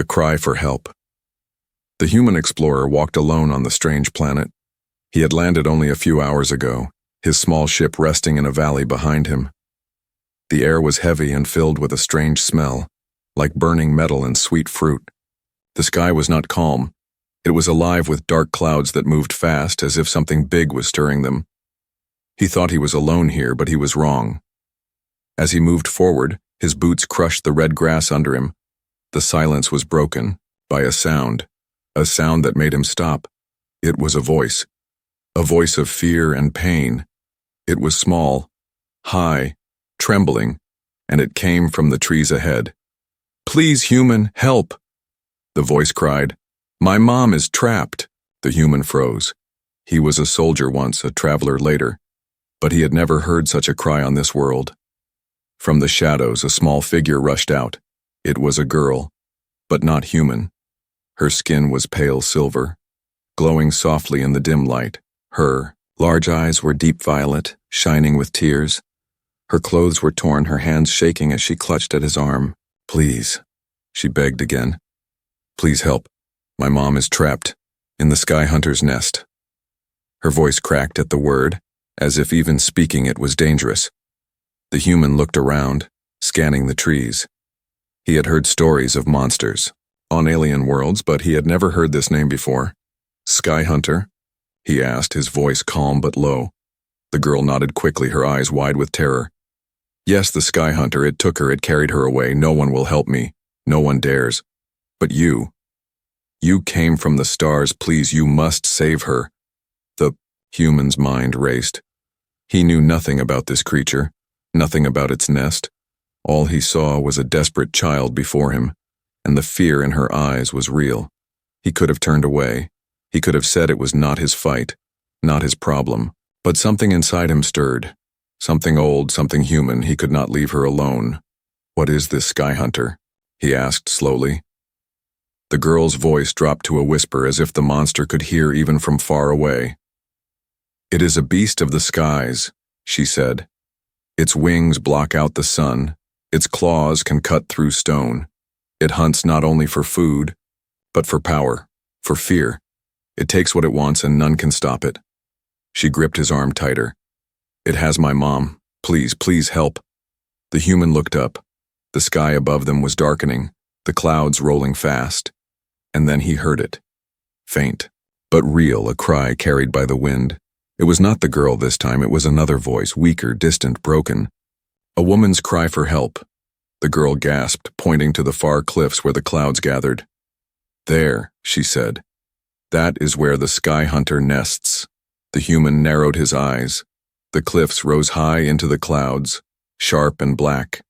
The cry for help. The human explorer walked alone on the strange planet. He had landed only a few hours ago, his small ship resting in a valley behind him. The air was heavy and filled with a strange smell, like burning metal and sweet fruit. The sky was not calm. It was alive with dark clouds that moved fast, as if something big was stirring them. He thought he was alone here, but he was wrong. As he moved forward, his boots crushed the red grass under him. The silence was broken by a sound that made him stop. It was a voice of fear and pain. It was small, high, trembling, and it came from the trees ahead. "Please, human, help!" the voice cried. "My mom is trapped." The human froze. He was a soldier once, a traveler later, but he had never heard such a cry on this world. From the shadows, a small figure rushed out. It was a girl, but not human. Her skin was pale silver, glowing softly in the dim light. Her large eyes were deep violet, shining with tears. Her clothes were torn, her hands shaking as she clutched at his arm. "Please," she begged again. "Please help. My mom is trapped in the sky hunter's nest." Her voice cracked at the word, as if even speaking it was dangerous. The human looked around, scanning the trees. He had heard stories of monsters on alien worlds, but he had never heard this name before. "Sky hunter?" he asked, his voice calm but low. The girl nodded quickly, her eyes wide with terror. "Yes, the sky hunter. It took her, it carried her away. No one will help me. No one dares. But you came from the stars. Please, you must save her." The human's mind raced. He knew nothing about this creature, nothing about its nest. All he saw was a desperate child before him, and the fear in her eyes was real. He could have turned away. He could have said it was not his fight, not his problem. But something inside him stirred. Something old, something human. He could not leave her alone. "What is this sky hunter?" he asked slowly. The girl's voice dropped to a whisper, as if the monster could hear even from far away. "It is a beast of the skies," she said. "Its wings block out the sun. Its claws can cut through stone. It hunts not only for food, but for power, for fear. It takes what it wants and none can stop it." She gripped his arm tighter. "It has my mom. Please, please help." The human looked up. The sky above them was darkening, the clouds rolling fast. And then he heard it. Faint, but real, a cry carried by the wind. It was not the girl this time, it was another voice, weaker, distant, broken. A woman's cry for help. The girl gasped, pointing to the far cliffs where the clouds gathered. "There," she said. "That is where the sky hunter nests." The human narrowed his eyes. The cliffs rose high into the clouds, sharp and black.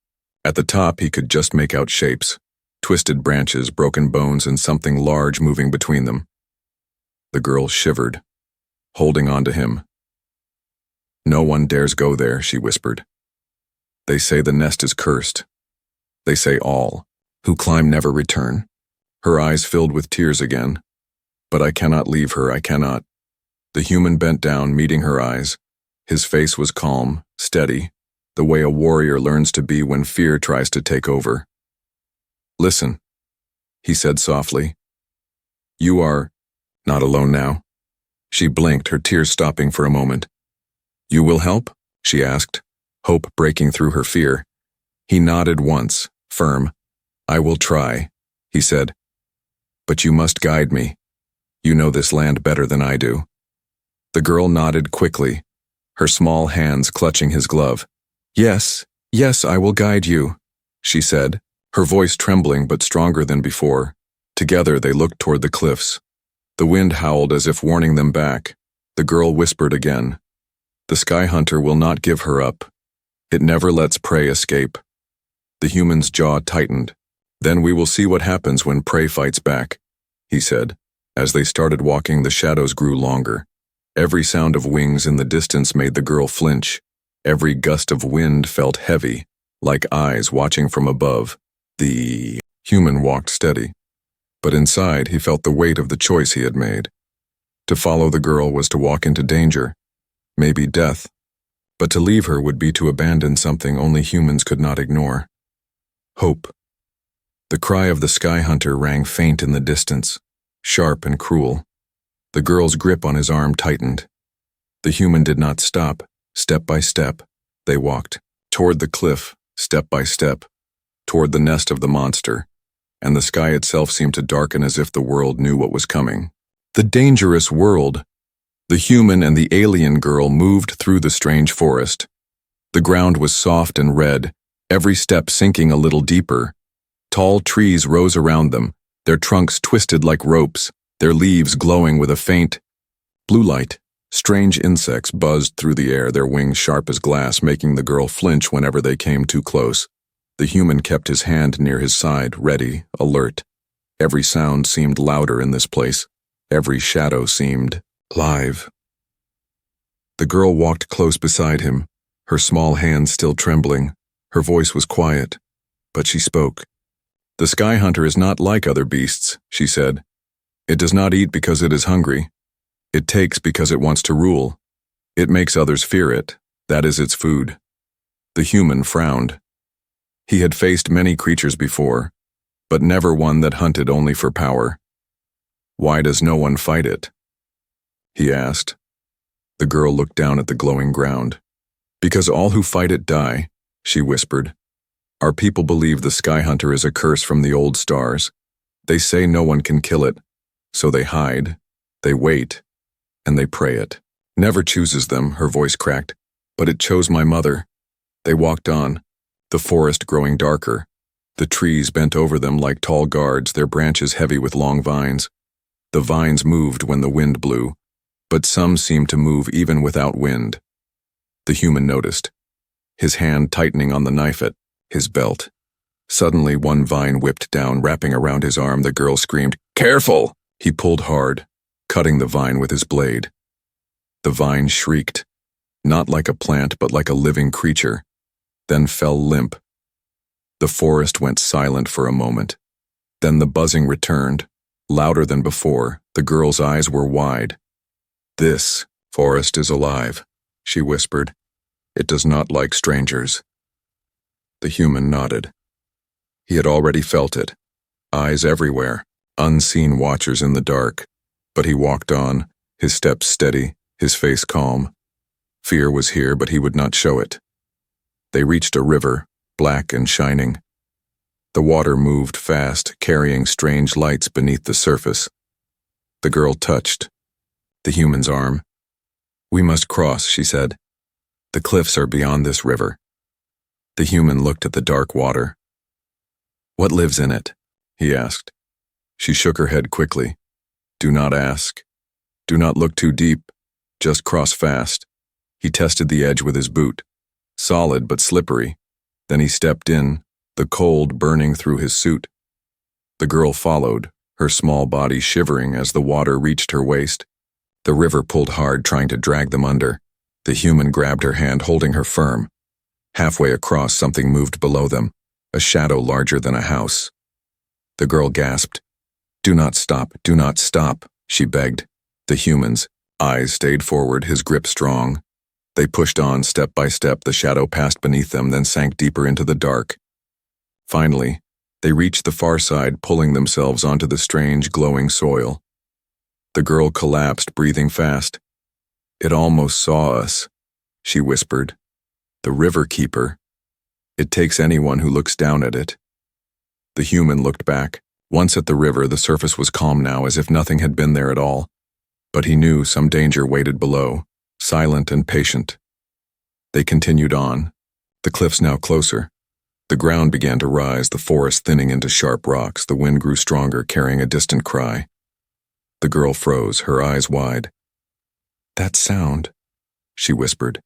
At the top he could just make out shapes, twisted branches, broken bones, and something large moving between them. The girl shivered, holding on to him. "No one dares go there," she whispered. "They say the nest is cursed. They say all who climb never return." Her eyes filled with tears again. "But I cannot leave her, I cannot." The human bent down, meeting her eyes. His face was calm, steady, the way a warrior learns to be when fear tries to take over. "Listen," he said softly. "You are not alone now." She blinked, her tears stopping for a moment. "You will help?" she asked, hope breaking through her fear. He nodded once, firm. "I will try," he said. "But you must guide me. You know this land better than I do." The girl nodded quickly, her small hands clutching his glove. Yes, I will guide you," she said, her voice trembling but stronger than before. Together they looked toward the cliffs. The wind howled as if warning them back. The girl whispered again. "The sky hunter will not give her up. It never lets prey escape." The human's jaw tightened. "Then we will see what happens when prey fights back," he said. As they started walking, the shadows grew longer. Every sound of wings in the distance made the girl flinch. Every gust of wind felt heavy, like eyes watching from above. The human walked steady, but inside he felt the weight of the choice he had made. To follow the girl was to walk into danger, maybe death, but to leave her would be to abandon something only humans could not ignore. Hope. The cry of the sky hunter rang faint in the distance, sharp and cruel. The girl's grip on his arm tightened. The human did not stop. Step by step, they walked toward the cliff, step by step, toward the nest of the monster, and the sky itself seemed to darken as if the world knew what was coming. The dangerous world. The human and the alien girl moved through the strange forest. The ground was soft and red, every step sinking a little deeper. Tall trees rose around them, their trunks twisted like ropes, their leaves glowing with a faint blue light. Strange insects buzzed through the air, their wings sharp as glass, making the girl flinch whenever they came too close. The human kept his hand near his side, ready, alert. Every sound seemed louder in this place. Every shadow seemed alive. The girl walked close beside him, her small hands still trembling. Her voice was quiet, but she spoke. "The sky hunter is not like other beasts," she said. "It does not eat because it is hungry. It takes because it wants to rule. It makes others fear it. That is its food." The human frowned. He had faced many creatures before, but never one that hunted only for power. "Why does no one fight it?" he asked. The girl looked down at the glowing ground. "Because all who fight it die," she whispered. "Our people believe the sky hunter is a curse from the old stars. They say no one can kill it, so they hide, they wait, and they pray it. Never chooses them," her voice cracked, "but it chose my mother." They walked on, the forest growing darker. The trees bent over them like tall guards, their branches heavy with long vines. The vines moved when the wind blew, but some seemed to move even without wind. The human noticed, his hand tightening on the knife at his belt. Suddenly one vine whipped down, wrapping around his arm. The girl screamed, "Careful!" He pulled hard, cutting the vine with his blade. The vine shrieked, not like a plant but like a living creature, then fell limp. The forest went silent for a moment. Then the buzzing returned, louder than before. The girl's eyes were wide. "This forest is alive," she whispered. "It does not like strangers." The human nodded. He had already felt it. Eyes everywhere, unseen watchers in the dark. But he walked on, his steps steady, his face calm. Fear was here, but he would not show it. They reached a river, black and shining. The water moved fast, carrying strange lights beneath the surface. The girl touched the human's arm. "We must cross," she said. "The cliffs are beyond this river." The human looked at the dark water. "What lives in it?" he asked. She shook her head quickly. "Do not ask. Do not look too deep. Just cross fast." He tested the edge with his boot. Solid but slippery. Then he stepped in, the cold burning through his suit. The girl followed, her small body shivering as the water reached her waist. The river pulled hard, trying to drag them under. The human grabbed her hand, holding her firm. Halfway across, something moved below them, a shadow larger than a house. The girl gasped. "Do not stop," she begged. The human's eyes stayed forward, his grip strong. They pushed on step by step. The shadow passed beneath them, then sank deeper into the dark. Finally, they reached the far side, pulling themselves onto the strange, glowing soil. The girl collapsed, breathing fast. "It almost saw us," she whispered. "The river keeper. It takes anyone who looks down at it." The human looked back. Once at the river, the surface was calm now, as if nothing had been there at all. But he knew some danger waited below, silent and patient. They continued on, the cliffs now closer. The ground began to rise, the forest thinning into sharp rocks. The wind grew stronger, carrying a distant cry. The girl froze, her eyes wide. "That sound," she whispered.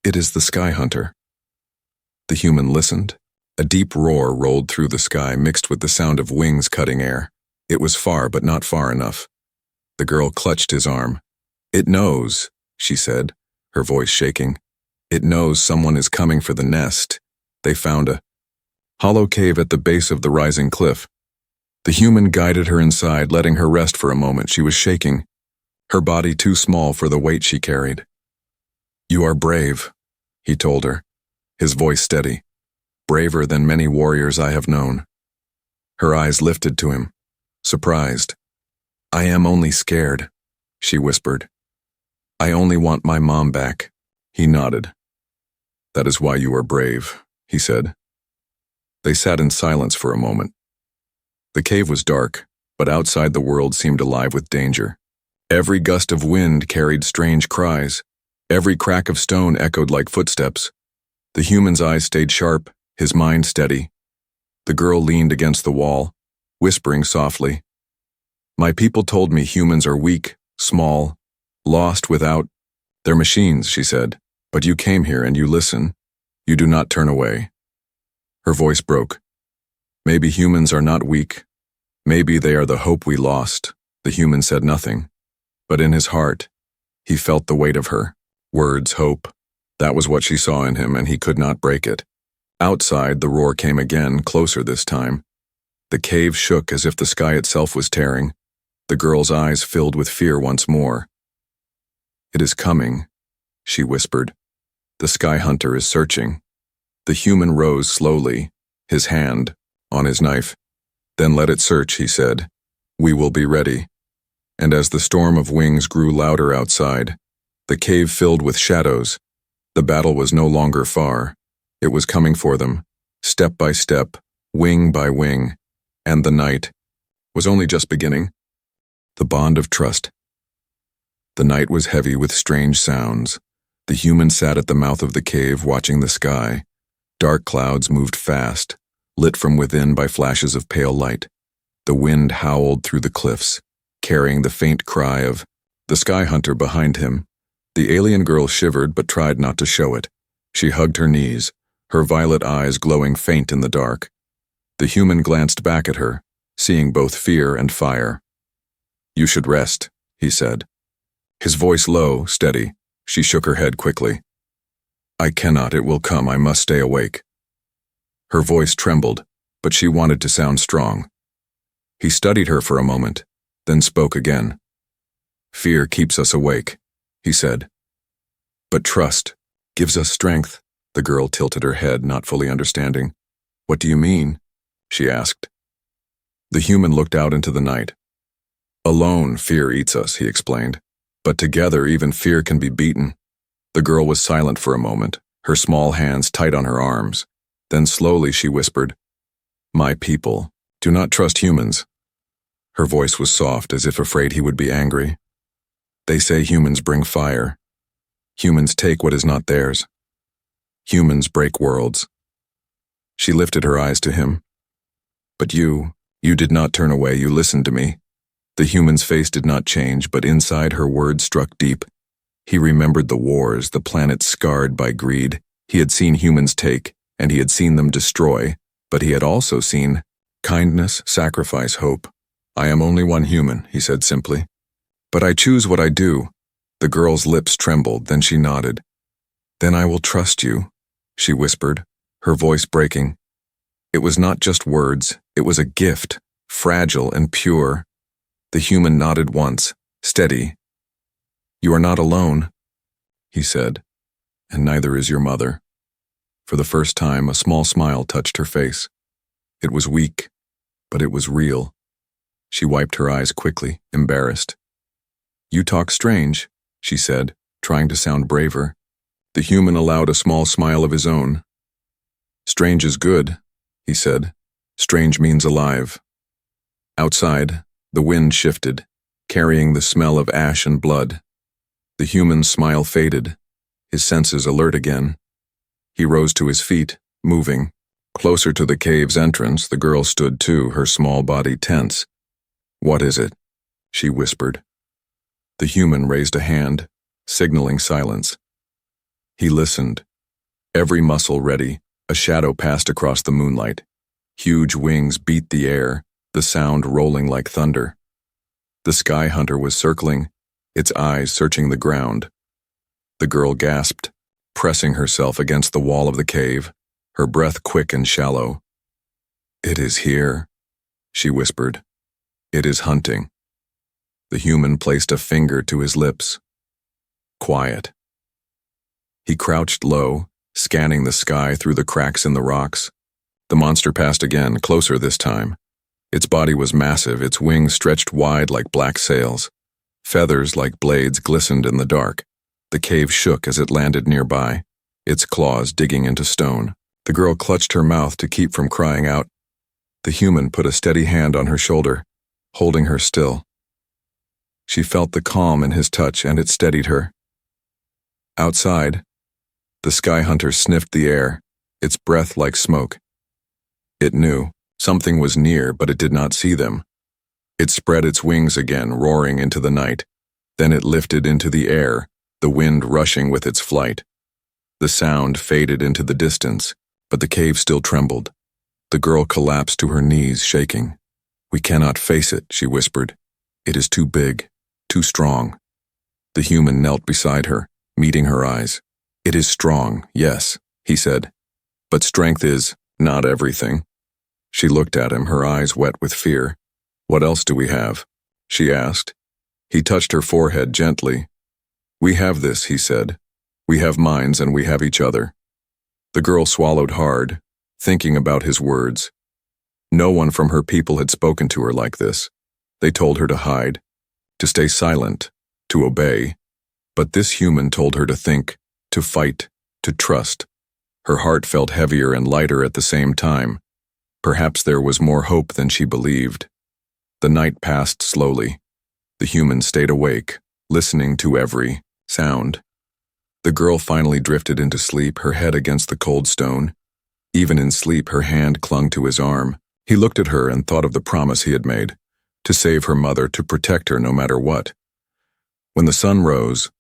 "It is the sky hunter." The human listened. A deep roar rolled through the sky, mixed with the sound of wings cutting air. It was far, but not far enough. The girl clutched his arm. "It knows," she said, her voice shaking. "It knows someone is coming for the nest. They found a hollow cave at the base of the rising cliff." The human guided her inside, letting her rest for a moment. She was shaking, her body too small for the weight she carried. "You are brave," he told her, his voice steady. "Braver than many warriors I have known." Her eyes lifted to him, surprised. "I am only scared," she whispered. "I only want my mom back." He nodded. "That is why you are brave," he said. They sat in silence for a moment. The cave was dark, but outside the world seemed alive with danger. Every gust of wind carried strange cries. Every crack of stone echoed like footsteps. The human's eyes stayed sharp, his mind steady. The girl leaned against the wall, whispering softly. "My people told me humans are weak, small, lost without. They're machines," she said. "But you came here and you listen. You do not turn away." Her voice broke. "Maybe humans are not weak. Maybe they are the hope we lost." The human said nothing. But in his heart, he felt the weight of her. Words, hope. That was what she saw in him, and he could not break it. Outside, the roar came again, closer this time. The cave shook as if the sky itself was tearing. The girl's eyes filled with fear once more. "It is coming," she whispered. "The sky hunter is searching." The human rose slowly, his hand on his knife. "Then let it search," he said. "We will be ready." And as the storm of wings grew louder outside, the cave filled with shadows, the battle was no longer far. It was coming for them, step by step, wing by wing, and the night was only just beginning. The bond of trust. The night was heavy with strange sounds. The human sat at the mouth of the cave watching the sky. Dark clouds moved fast, lit from within by flashes of pale light. The wind howled through the cliffs, carrying the faint cry of the sky hunter behind him. The alien girl shivered but tried not to show it. She hugged her knees, her violet eyes glowing faint in the dark. The human glanced back at her, seeing both fear and fire. "You should rest," he said. His voice low, steady. She shook her head quickly. "I cannot, it will come, I must stay awake." Her voice trembled, but she wanted to sound strong. He studied her for a moment, then spoke again. "Fear keeps us awake," he said. "But trust gives us strength." The girl tilted her head, not fully understanding. "What do you mean?" she asked. The human looked out into the night. "Alone, fear eats us," he explained. "But together, even fear can be beaten." The girl was silent for a moment, her small hands tight on her arms. Then slowly she whispered, "My people, do not trust humans." Her voice was soft, as if afraid he would be angry. "They say humans bring fire. Humans take what is not theirs. Humans break worlds." She lifted her eyes to him. "But you did not turn away, you listened to me." The human's face did not change, but inside her words struck deep. He remembered the wars, the planet scarred by greed. He had seen humans take, and he had seen them destroy, but he had also seen kindness, sacrifice, hope. "I am only one human," he said simply. "But I choose what I do." The girl's lips trembled, then she nodded. "Then I will trust you," she whispered, her voice breaking. It was not just words, it was a gift, fragile and pure. The human nodded once, steady. "You are not alone," he said, "and neither is your mother." For the first time, a small smile touched her face. It was weak, but it was real. She wiped her eyes quickly, embarrassed. "You talk strange," she said, trying to sound braver. The human allowed a small smile of his own. "Strange is good," he said. "Strange means alive." Outside, the wind shifted, carrying the smell of ash and blood. The human's smile faded, his senses alert again. He rose to his feet, moving. Closer to the cave's entrance, the girl stood too, her small body tense. "What is it?" she whispered. The human raised a hand, signaling silence. He listened. Every muscle ready, a shadow passed across the moonlight. Huge wings beat the air, the sound rolling like thunder. The sky hunter was circling, its eyes searching the ground. The girl gasped, pressing herself against the wall of the cave, her breath quick and shallow. "It is here," she whispered. "It is hunting." The human placed a finger to his lips. Quiet. He crouched low, scanning the sky through the cracks in the rocks. The monster passed again, closer this time. Its body was massive, its wings stretched wide like black sails. Feathers like blades glistened in the dark. The cave shook as it landed nearby, its claws digging into stone. The girl clutched her mouth to keep from crying out. The human put a steady hand on her shoulder, holding her still. She felt the calm in his touch, and it steadied her. Outside, the sky hunter sniffed the air, its breath like smoke. It knew something was near, but it did not see them. It spread its wings again, roaring into the night. Then it lifted into the air, the wind rushing with its flight. The sound faded into the distance, but the cave still trembled. The girl collapsed to her knees, shaking. "We cannot face it," she whispered. "It is too big, too strong." The human knelt beside her, meeting her eyes. "It is strong, yes," he said. "But strength is not everything." She looked at him, her eyes wet with fear. "What else do we have?" she asked. He touched her forehead gently. "We have this," he said. "We have minds and we have each other." The girl swallowed hard, thinking about his words. No one from her people had spoken to her like this. They told her to hide, to stay silent, to obey. But this human told her to think, to fight, to trust. Her heart felt heavier and lighter at the same time. Perhaps there was more hope than she believed. The night passed slowly. The human stayed awake, listening to every sound. The girl finally drifted into sleep, her head against the cold stone. Even in sleep, her hand clung to his arm. He looked at her and thought of the promise he had made, to save her mother, to protect her no matter what. When the sun rose,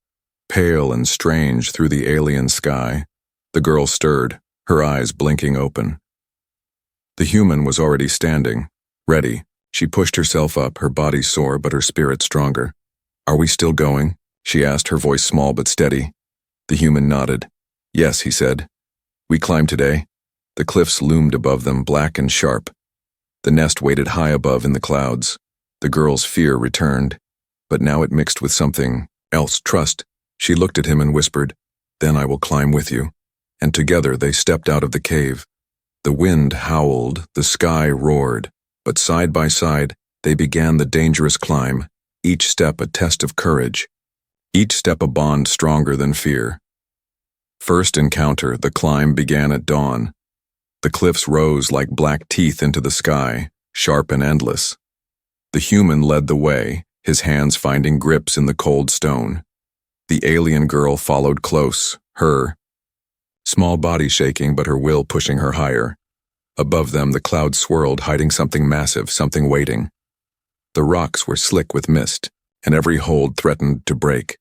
pale and strange through the alien sky, the girl stirred, her eyes blinking open. The human was already standing, ready. She pushed herself up, her body sore but her spirit stronger. "Are we still going?" she asked, her voice small but steady. The human nodded. "Yes," he said. "We climbed today." The cliffs loomed above them, black and sharp. The nest waited high above in the clouds. The girl's fear returned, but now it mixed with something else, trust. She looked at him and whispered, "Then I will climb with you." And together they stepped out of the cave. The wind howled, the sky roared, but side by side they began the dangerous climb, each step a test of courage, each step a bond stronger than fear. First encounter, the climb began at dawn. The cliffs rose like black teeth into the sky, sharp and endless. The human led the way, his hands finding grips in the cold stone. The alien girl followed close, her small body shaking but her will pushing her higher. Above them the clouds swirled, hiding something massive, something waiting. The rocks were slick with mist, and every hold threatened to break.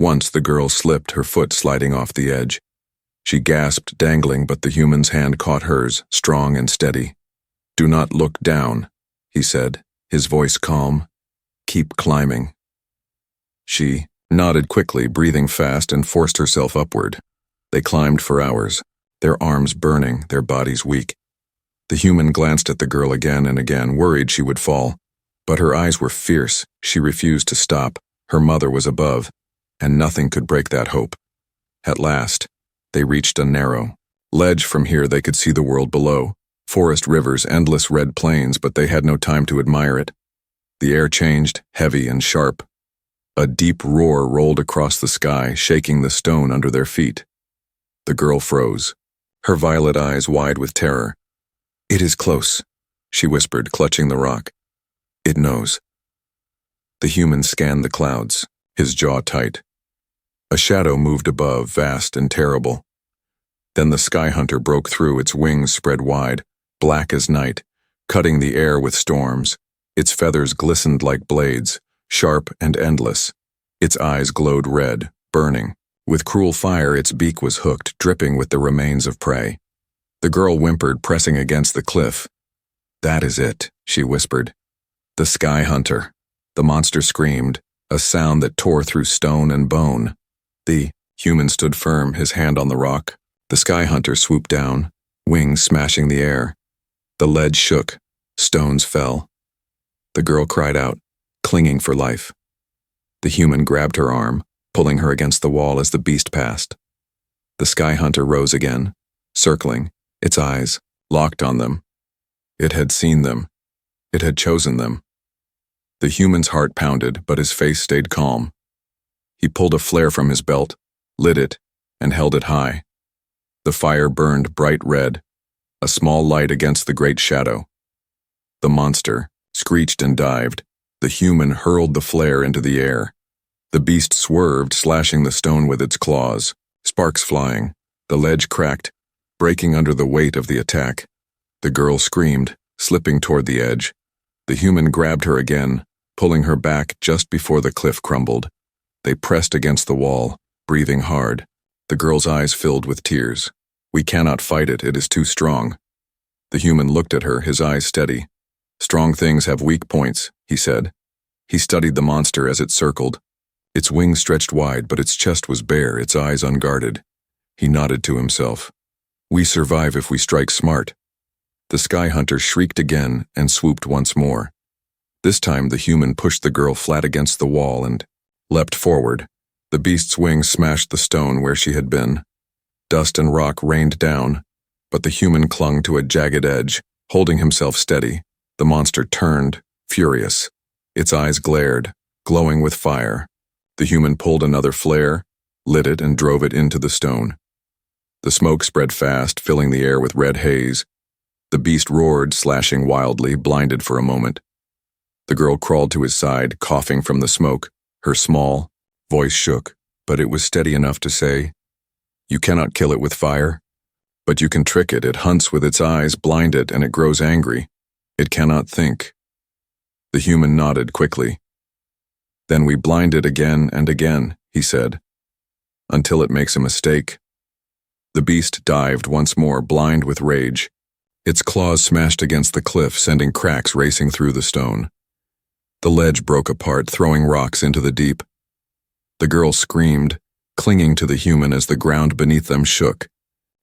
Once the girl slipped, her foot sliding off the edge. She gasped, dangling, but the human's hand caught hers, strong and steady. "Do not look down," he said, his voice calm. "Keep climbing." She nodded quickly, breathing fast, and forced herself upward. They climbed for hours, their arms burning, their bodies weak. The human glanced at the girl again and again, worried she would fall. But her eyes were fierce. She refused to stop. Her mother was above, and nothing could break that hope. At last, they reached a narrow ledge. From here they could see the world below. Forest, rivers, endless red plains, but they had no time to admire it. The air changed, heavy and sharp. A deep roar rolled across the sky, shaking the stone under their feet. The girl froze, her violet eyes wide with terror. "It is close," she whispered, clutching the rock. "It knows." The human scanned the clouds, his jaw tight. A shadow moved above, vast and terrible. Then the sky hunter broke through, its wings spread wide, black as night, cutting the air with storms. Its feathers glistened like blades, sharp and endless. Its eyes glowed red, burning. With cruel fire, its beak was hooked, dripping with the remains of prey. The girl whimpered, pressing against the cliff. "That is it," she whispered. "The sky hunter." The monster screamed, a sound that tore through stone and bone. The human stood firm, his hand on the rock. The sky hunter swooped down, wings smashing the air. The ledge shook, stones fell. The girl cried out, clinging for life. The human grabbed her arm, pulling her against the wall as the beast passed. The sky hunter rose again, circling, its eyes locked on them. It had seen them. It had chosen them. The human's heart pounded, but his face stayed calm. He pulled a flare from his belt, lit it, and held it high. The fire burned bright red, a small light against the great shadow. The monster screeched and dived. The human hurled the flare into the air. The beast swerved, slashing the stone with its claws, sparks flying. The ledge cracked, breaking under the weight of the attack. The girl screamed, slipping toward the edge. The human grabbed her again, pulling her back just before the cliff crumbled. They pressed against the wall, breathing hard. The girl's eyes filled with tears. "We cannot fight it, it is too strong." The human looked at her, his eyes steady. "Strong things have weak points," he said. He studied the monster as it circled. Its wings stretched wide, but its chest was bare, its eyes unguarded. He nodded to himself. "We survive if we strike smart." The sky hunter shrieked again and swooped once more. This time the human pushed the girl flat against the wall and leapt forward. The beast's wings smashed the stone where she had been. Dust and rock rained down, but the human clung to a jagged edge, holding himself steady. The monster turned, furious. Its eyes glared, glowing with fire. The human pulled another flare, lit it, and drove it into the stone. The smoke spread fast, filling the air with red haze. The beast roared, slashing wildly, blinded for a moment. The girl crawled to his side, coughing from the smoke. Her small voice shook, but it was steady enough to say, "You cannot kill it with fire, but you can trick it. It hunts with its eyes, blind it, and it grows angry. It cannot think." The human nodded quickly. "Then we blind it again and again," he said, "until it makes a mistake." The beast dived once more, blind with rage. Its claws smashed against the cliff, sending cracks racing through the stone. The ledge broke apart, throwing rocks into the deep. The girl screamed, clinging to the human as the ground beneath them shook.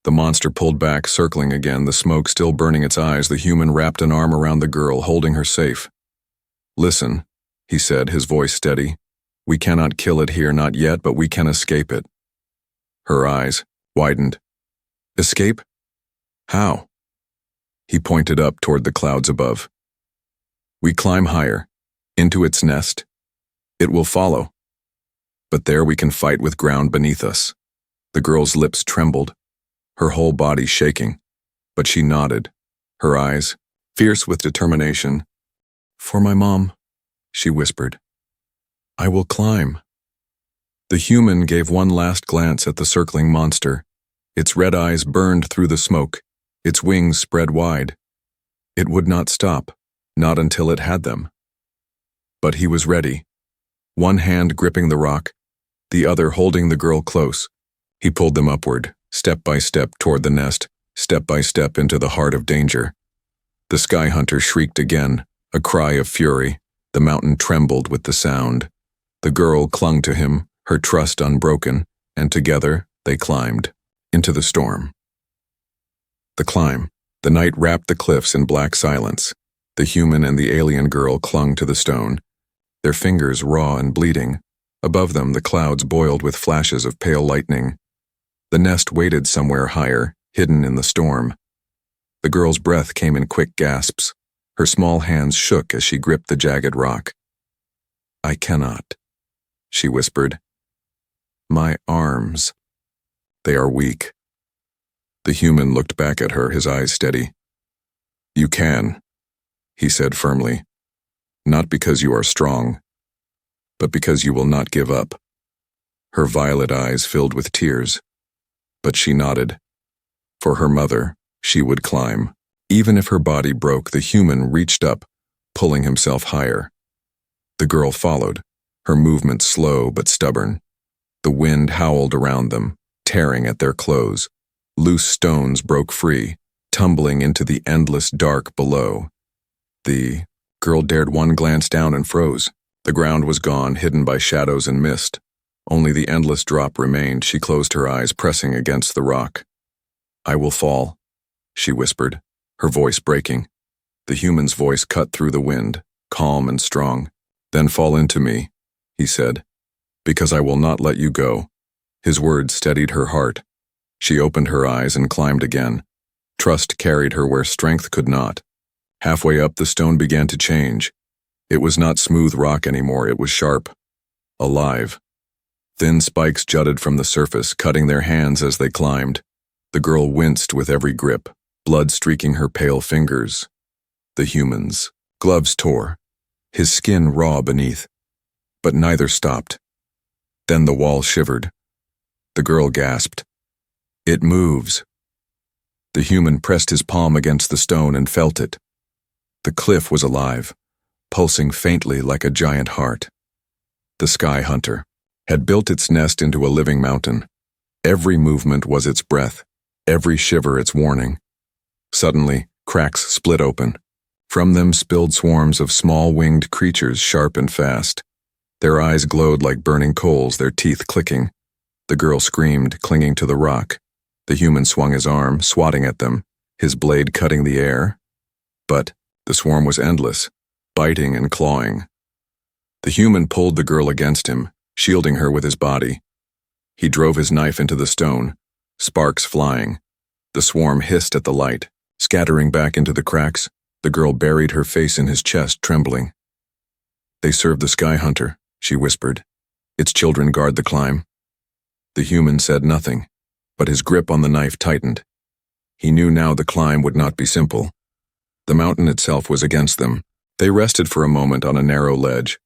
The monster pulled back, circling again, the smoke still burning its eyes. The human wrapped an arm around the girl, holding her safe. "Listen," he said, his voice steady. "We cannot kill it here, not yet, but we can escape it." Her eyes widened. "Escape? How?" He pointed up toward the clouds above. "We climb higher, into its nest. It will follow. But there we can fight with ground beneath us." The girl's lips trembled, her whole body shaking, but she nodded, her eyes fierce with determination. "For my mom," she whispered. "I will climb." The human gave one last glance at the circling monster. Its red eyes burned through the smoke, its wings spread wide. It would not stop, not until it had them. But he was ready, one hand gripping the rock, the other holding the girl close. He pulled them upward, step by step toward the nest, step by step into the heart of danger. The sky hunter shrieked again, a cry of fury. The mountain trembled with the sound. The girl clung to him, her trust unbroken, and together they climbed into the storm. The climb. The night wrapped the cliffs in black silence. The human and the alien girl clung to the stone, their fingers raw and bleeding. Above them, the clouds boiled with flashes of pale lightning. The nest waited somewhere higher, hidden in the storm. The girl's breath came in quick gasps. Her small hands shook as she gripped the jagged rock. "I cannot," she whispered. "My arms. They are weak." The human looked back at her, his eyes steady. "You can," he said firmly. "Not because you are strong, but because you will not give up." Her violet eyes filled with tears, but she nodded. For her mother, she would climb. Even if her body broke, the human reached up, pulling himself higher. The girl followed, her movements slow but stubborn. The wind howled around them, tearing at their clothes. Loose stones broke free, tumbling into the endless dark below. The girl dared one glance down and froze. The ground was gone, hidden by shadows and mist. Only the endless drop remained. She closed her eyes, pressing against the rock. "I will fall," she whispered, her voice breaking. The human's voice cut through the wind, calm and strong. "Then fall into me," he said, "because I will not let you go." His words steadied her heart. She opened her eyes and climbed again. Trust carried her where strength could not. Halfway up, the stone began to change. It was not smooth rock anymore, it was sharp, alive. Thin spikes jutted from the surface, cutting their hands as they climbed. The girl winced with every grip, blood streaking her pale fingers. The human's gloves tore, his skin raw beneath. But neither stopped. Then the wall shivered. The girl gasped. It moves. The human pressed his palm against the stone and felt it. The cliff was alive, pulsing faintly like a giant heart. The sky hunter had built its nest into a living mountain. Every movement was its breath, every shiver its warning. Suddenly, cracks split open. From them spilled swarms of small winged creatures, sharp and fast. Their eyes glowed like burning coals, their teeth clicking. The girl screamed, clinging to the rock. The human swung his arm, swatting at them, his blade cutting the air. But the swarm was endless, biting and clawing. The human pulled the girl against him, shielding her with his body. He drove his knife into the stone, sparks flying. The swarm hissed at the light, scattering back into the cracks. The girl buried her face in his chest, trembling. They serve the sky hunter, she whispered. Its children guard the climb. The human said nothing, but his grip on the knife tightened. He knew now the climb would not be simple. The mountain itself was against them. They rested for a moment on a narrow ledge.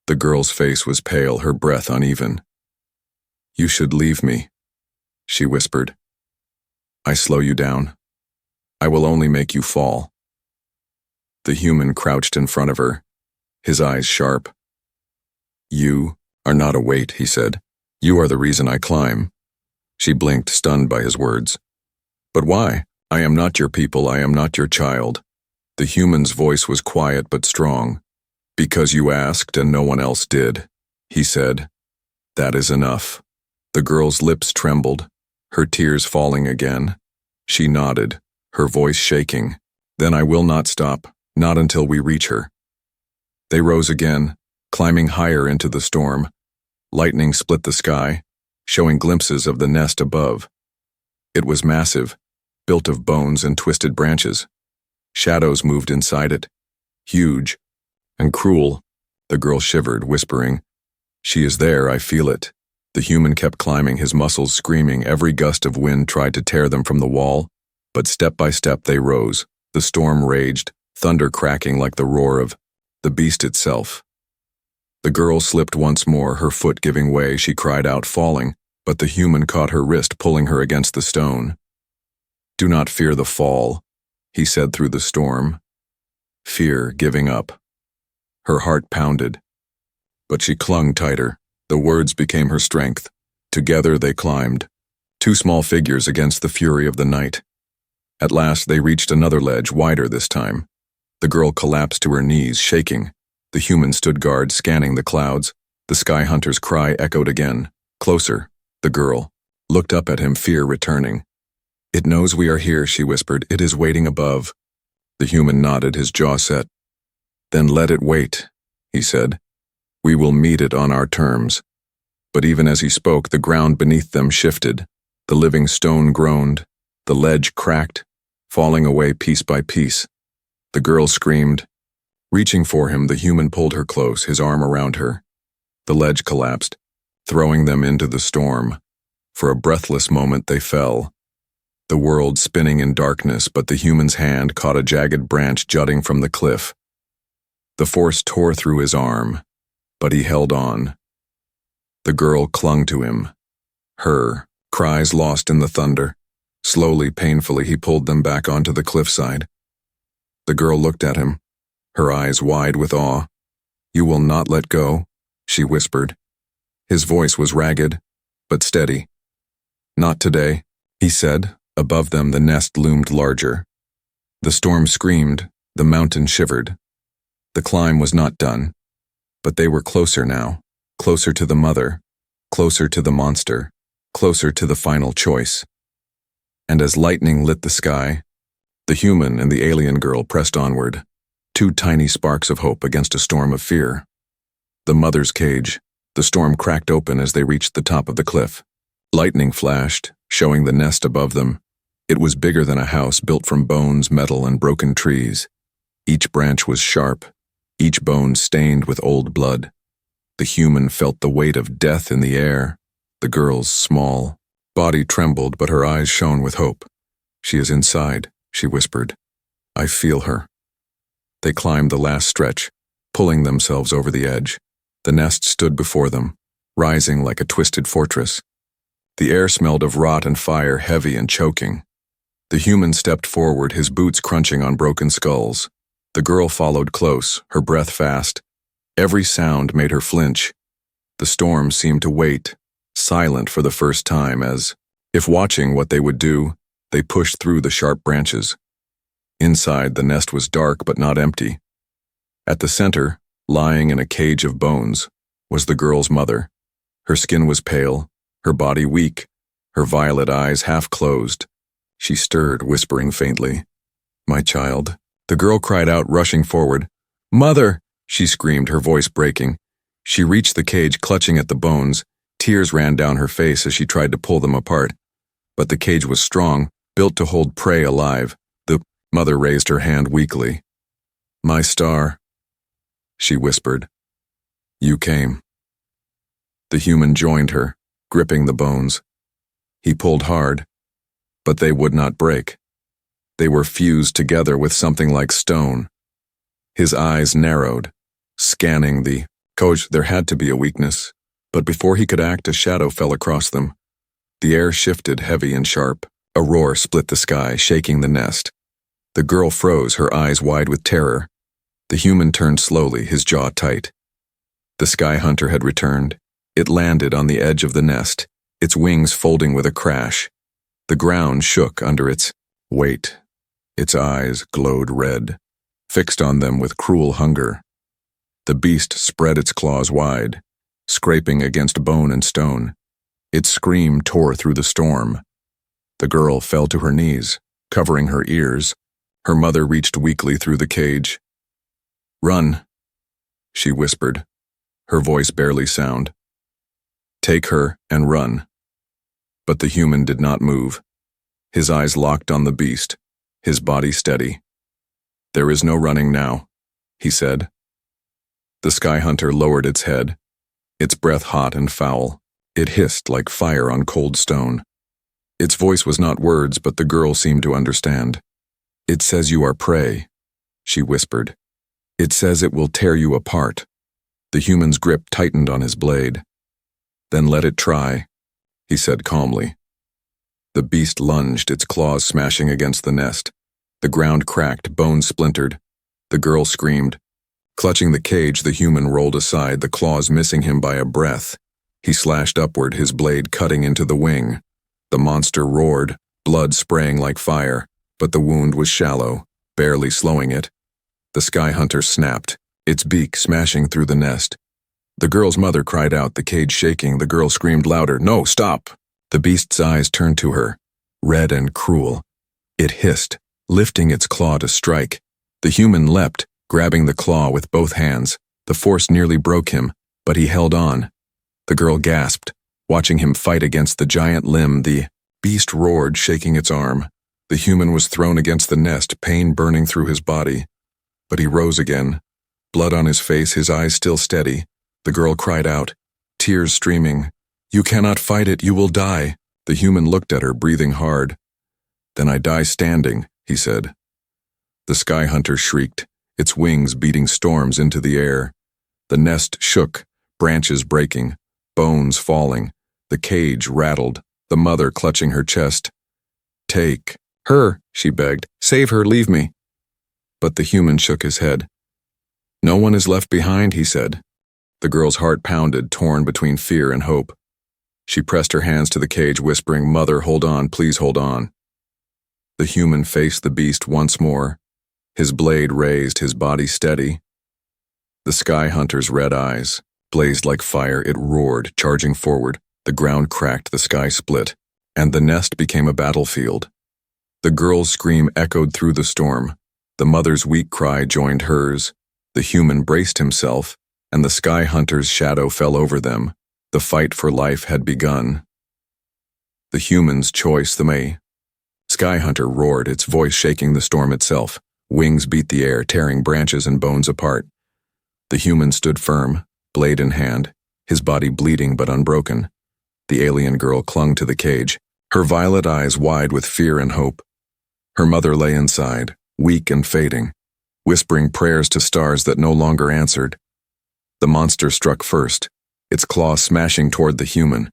The girl's face was pale, her breath uneven. You should leave me, she whispered. I slow you down. I will only make you fall. The human crouched in front of her, his eyes sharp. You are not a weight, he said. You are the reason I climb. She blinked, stunned by his words. But why? I am not your people, I am not your child. The human's voice was quiet but strong. Because you asked and no one else did, he said. That is enough. The girl's lips trembled, her tears falling again. She nodded, her voice shaking. Then I will not stop, not until we reach her. They rose again, climbing higher into the storm. Lightning split the sky, showing glimpses of the nest above. It was massive, built of bones and twisted branches. Shadows moved inside it, huge and cruel. The girl shivered, whispering, She is there, I feel it. The human kept climbing, his muscles screaming. Every gust of wind tried to tear them from the wall, but step by step they rose. The storm raged, thunder cracking like the roar of the beast itself. The girl slipped once more, her foot giving way. She cried out, falling, but the human caught her wrist, pulling her against the stone. Do not fear the fall, he said through the storm. Fear giving up. Her heart pounded, but she clung tighter. The words became her strength. Together they climbed, two small figures against the fury of the night. At last they reached another ledge, wider this time. The girl collapsed to her knees, shaking. The human stood guard, scanning the clouds. The sky hunter's cry echoed again. Closer. The girl looked up at him, fear returning. It knows we are here, she whispered. It is waiting above. The human nodded, his jaw set. Then let it wait, he said. We will meet it on our terms. But even as he spoke, the ground beneath them shifted. The living stone groaned. The ledge cracked, falling away piece by piece. The girl screamed. Reaching for him, the human pulled her close, his arm around her. The ledge collapsed, throwing them into the storm. For a breathless moment they fell, the world spinning in darkness, but the human's hand caught a jagged branch jutting from the cliff. The force tore through his arm, but he held on. The girl clung to him. Her cries lost in the thunder. Slowly, painfully, he pulled them back onto the cliffside. The girl looked at him, her eyes wide with awe. You will not let go, she whispered. His voice was ragged, but steady. Not today, he said. Above them the nest loomed larger. The storm screamed, the mountain shivered. The climb was not done, but they were closer now, closer to the mother, closer to the monster, closer to the final choice. And as lightning lit the sky, the human and the alien girl pressed onward, two tiny sparks of hope against a storm of fear. The mother's cage, the storm cracked open as they reached the top of the cliff. Lightning flashed, showing the nest above them. It was bigger than a house built from bones, metal, and broken trees. Each branch was sharp, each bone stained with old blood. The human felt the weight of death in the air. The girl's small body trembled, but her eyes shone with hope. "She is inside," she whispered. "I feel her." They climbed the last stretch, pulling themselves over the edge. The nest stood before them, rising like a twisted fortress. The air smelled of rot and fire, heavy and choking. The human stepped forward, his boots crunching on broken skulls. The girl followed close, her breath fast. Every sound made her flinch. The storm seemed to wait, silent for the first time, as if watching what they would do. They pushed through the sharp branches. Inside, the nest was dark but not empty. At the center, lying in a cage of bones, was the girl's mother. Her skin was pale, her body weak, her violet eyes half closed. She stirred, whispering faintly. "My child." The girl cried out, rushing forward. "Mother!" she screamed, her voice breaking. She reached the cage, clutching at the bones. Tears ran down her face as she tried to pull them apart. But the cage was strong, built to hold prey alive. The mother raised her hand weakly. "My star," she whispered. "You came." The human joined her, gripping the bones. He pulled hard, but they would not break. They were fused together with something like stone. His eyes narrowed, scanning the coach. There had to be a weakness, but before he could act, a shadow fell across them. The air shifted, heavy and sharp. A roar split the sky, shaking the nest. The girl froze, her eyes wide with terror. The human turned slowly, his jaw tight. The sky hunter had returned. It landed on the edge of the nest, its wings folding with a crash. The ground shook under its weight. Its eyes glowed red, fixed on them with cruel hunger. The beast spread its claws wide, scraping against bone and stone. Its scream tore through the storm. The girl fell to her knees, covering her ears. Her mother reached weakly through the cage. "Run," she whispered, her voice barely sound. "Take her and run." But the human did not move. His eyes locked on the beast, his body steady. "There is no running now," he said. The sky hunter lowered its head, its breath hot and foul. It hissed like fire on cold stone. Its voice was not words, but the girl seemed to understand. "It says you are prey," she whispered. "It says it will tear you apart." The human's grip tightened on his blade. "Then let it try," he said calmly. The beast lunged, its claws smashing against the nest. The ground cracked, bones splintered. The girl screamed. Clutching the cage, the human rolled aside, the claws missing him by a breath. He slashed upward, his blade cutting into the wing. The monster roared, blood spraying like fire, but the wound was shallow, barely slowing it. The sky hunter snapped, its beak smashing through the nest. The girl's mother cried out, the cage shaking. The girl screamed louder, "No, stop!" The beast's eyes turned to her, red and cruel. It hissed, lifting its claw to strike. The human leapt, grabbing the claw with both hands. The force nearly broke him, but he held on. The girl gasped, watching him fight against the giant limb. The beast roared, shaking its arm. The human was thrown against the nest, pain burning through his body. But he rose again, blood on his face, his eyes still steady. The girl cried out, tears streaming. "You cannot fight it, you will die." The human looked at her, breathing hard. "Then I die standing," he said. The sky hunter shrieked, its wings beating storms into the air. The nest shook, branches breaking, bones falling. The cage rattled, the mother clutching her chest. "Take her," she begged. "Save her, leave me." But the human shook his head. "No one is left behind," he said. The girl's heart pounded, torn between fear and hope. She pressed her hands to the cage, whispering, "Mother, hold on, please hold on." The human faced the beast once more, his blade raised, his body steady. The sky hunter's red eyes blazed like fire. It roared, charging forward. The ground cracked, the sky split, and the nest became a battlefield. The girl's scream echoed through the storm. The mother's weak cry joined hers. The human braced himself, and the sky hunter's shadow fell over them. The fight for life had begun. The human's choice, the May. Sky hunter roared, its voice shaking the storm itself. Wings beat the air, tearing branches and bones apart. The human stood firm, blade in hand, his body bleeding but unbroken. The alien girl clung to the cage, her violet eyes wide with fear and hope. Her mother lay inside, weak and fading, whispering prayers to stars that no longer answered. The monster struck first, its claws smashing toward the human.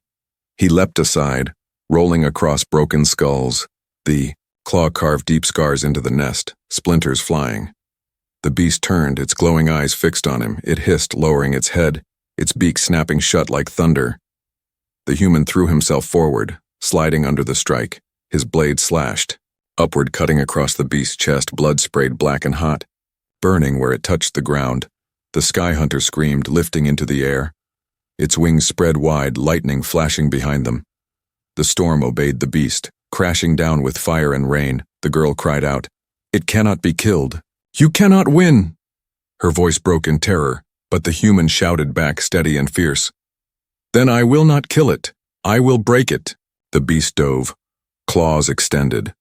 He leapt aside, rolling across broken skulls. The claw carved deep scars into the nest, splinters flying. The beast turned, its glowing eyes fixed on him. It hissed, lowering its head, its beak snapping shut like thunder. The human threw himself forward, sliding under the strike, his blade slashed, upward cutting across the beast's chest. Blood sprayed black and hot, burning where it touched the ground. The sky hunter screamed, lifting into the air. Its wings spread wide, lightning flashing behind them. The storm obeyed the beast, crashing down with fire and rain. The girl cried out, "It cannot be killed. You cannot win!" Her voice broke in terror, but the human shouted back, steady and fierce, "Then I will not kill it. I will break it." The beast dove, claws extended.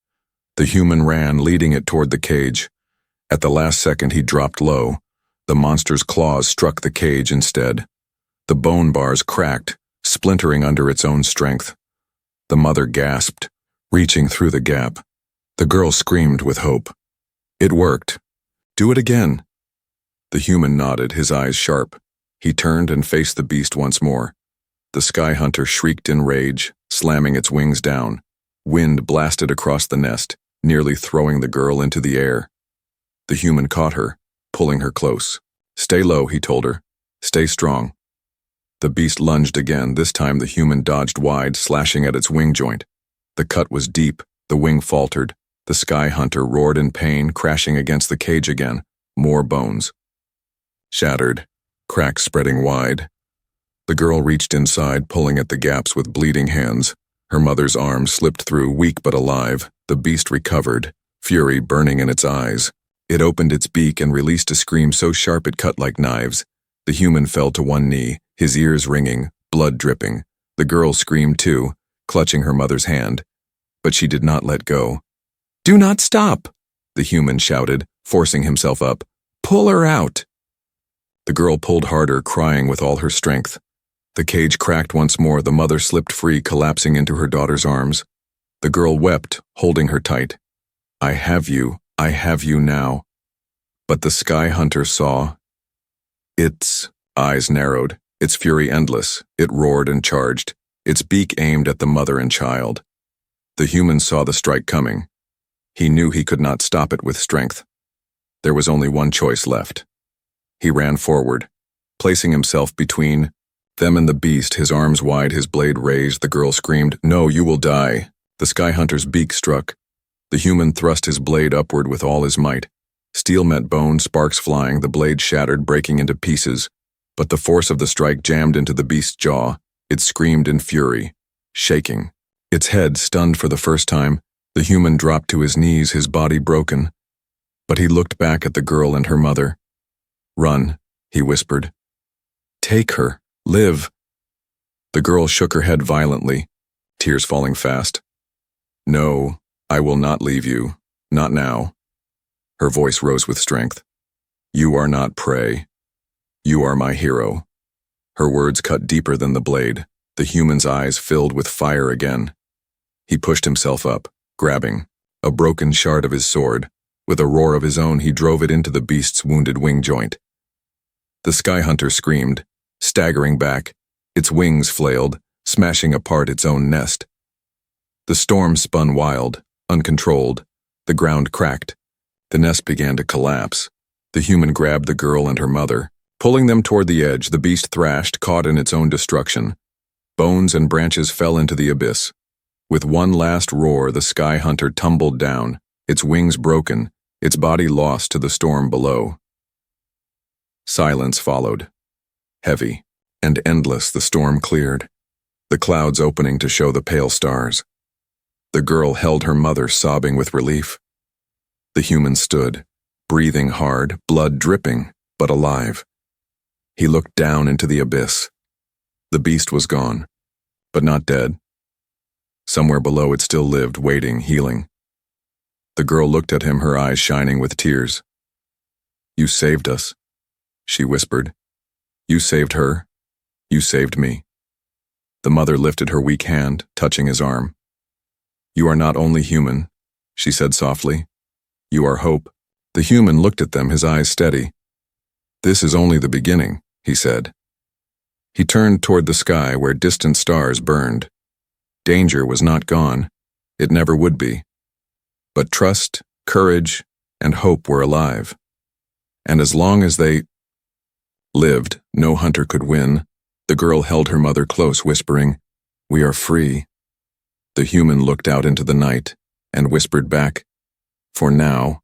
The human ran, leading it toward the cage. At the last second he dropped low. The monster's claws struck the cage instead. The bone bars cracked, splintering under its own strength. The mother gasped, reaching through the gap. The girl screamed with hope. It worked. Do it again. The human nodded, his eyes sharp. He turned and faced the beast once more. The sky hunter shrieked in rage, slamming its wings down. Wind blasted across the nest, nearly throwing the girl into the air. The human caught her, pulling her close. "Stay low," he told her. "Stay strong." The beast lunged again. This time the human dodged wide, slashing at its wing joint. The cut was deep, the wing faltered. The sky hunter roared in pain, crashing against the cage again. More bones. Shattered, cracks spreading wide. The girl reached inside, pulling at the gaps with bleeding hands. Her mother's arm slipped through, weak but alive. The beast recovered, fury burning in its eyes. It opened its beak and released a scream so sharp it cut like knives. The human fell to one knee, his ears ringing, blood dripping. The girl screamed too, clutching her mother's hand. But she did not let go. "Do not stop!" the human shouted, forcing himself up. "Pull her out!" The girl pulled harder, crying with all her strength. The cage cracked once more. The mother slipped free, collapsing into her daughter's arms. The girl wept, holding her tight. I have you now." But the sky hunter saw. Its eyes narrowed, its fury endless. It roared and charged, its beak aimed at the mother and child. The human saw the strike coming. He knew he could not stop it with strength. There was only one choice left. He ran forward, placing himself between them and the beast, his arms wide, his blade raised. The girl screamed, "No, you will die." The sky hunter's beak struck. The human thrust his blade upward with all his might. Steel met bone, sparks flying, the blade shattered, breaking into pieces. But the force of the strike jammed into the beast's jaw. It screamed in fury, shaking. Its head stunned for the first time. The human dropped to his knees, his body broken. But he looked back at the girl and her mother. "Run," he whispered. "Take her. Live." The girl shook her head violently, tears falling fast. "No, I will not leave you. Not now." Her voice rose with strength. "You are not prey. You are my hero." Her words cut deeper than the blade. The human's eyes filled with fire again. He pushed himself up, grabbing a broken shard of his sword. With a roar of his own, he drove it into the beast's wounded wing joint. The sky hunter screamed, staggering back. Its wings flailed, smashing apart its own nest. The storm spun wild, uncontrolled. The ground cracked. The nest began to collapse. The human grabbed the girl and her mother. Pulling them toward the edge, the beast thrashed, caught in its own destruction. Bones and branches fell into the abyss. With one last roar, the sky hunter tumbled down, its wings broken, its body lost to the storm below. Silence followed. Heavy and endless, the storm cleared, the clouds opening to show the pale stars. The girl held her mother, sobbing with relief. The human stood, breathing hard, blood dripping, but alive. He looked down into the abyss. The beast was gone, but not dead. Somewhere below it still lived, waiting, healing. The girl looked at him, her eyes shining with tears. "You saved us," she whispered. "You saved her. You saved me." The mother lifted her weak hand, touching his arm. "You are not only human," she said softly. "You are hope." The human looked at them, his eyes steady. "This is only the beginning," he said. He turned toward the sky where distant stars burned. Danger was not gone. It never would be. But trust, courage, and hope were alive. And as long as they lived, no hunter could win. The girl held her mother close, whispering, "We are free." The human looked out into the night and whispered back, "For now,